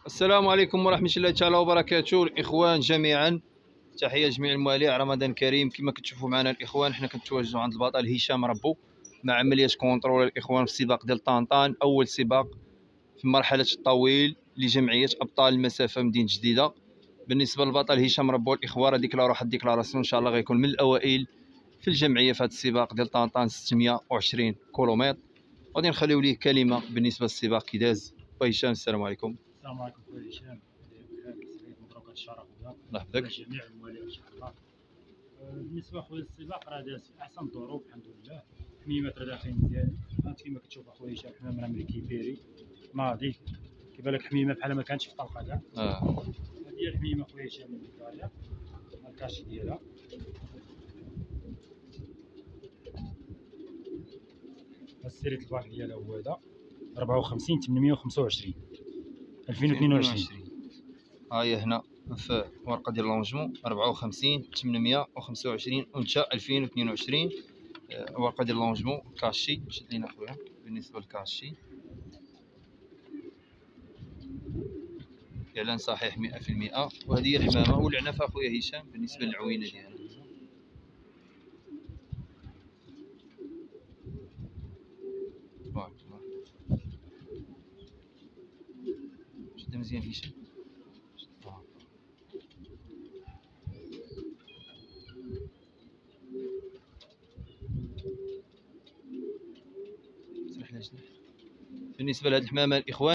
السلام عليكم ورحمة الله تعالى وبركاته. الإخوان جميعا، تحية جميع المواليع، رمضان كريم. كما كتشوفوا معنا الإخوان، حنا كنتواجدوا عند البطل هشام ربو مع عملية كونترول الإخوان في السباق ديال طنطان، أول سباق في مرحلة الطويل لجمعية أبطال المسافة مدينة جديدة. بالنسبة للبطل هشام ربو الإخوان، واحد الديكلاراسيون إن شاء الله غيكون من الأوائل في الجمعية في هذا السباق ديال طنطان 620 كيلومتر. غادي نخليو ليه كلمة بالنسبة للسباق كي داز. وهشام السلام عليكم. السلام عليكم خويا هشام، مبروك هذا الشرف الله يحفظك. جميع الموالين ان شاء الله. بالنسبه خويا للسباق راه داز في احسن الظروف الحمد لله، الحميمات راه داخلين مزيان. كيما كتشوف اخويا هشام الحمام راه ملي كيبيري ناضي، كيبان لك حميمه بحال ما كانتش في طلقه كاع. هذه هي الحميمه خويا هشام اللي دايره الكاشي ديالها. السيريت الباك ديالها هو هذا 54 825 2022. ها هي هنا في ورقة ديال لونجمون 54 825 انشاء 2022. ورقة ديال لونجمون كاشي. شد لينا خويا بالنسبة للكاشي، اعلان صحيح 100%. وهذه هي الحمامة والعنفة خويا هشام بالنسبة للعوينة ديالها. تبارك الله. شد مزيان هشام. بالنسبة لهاد الحمامة الإخوان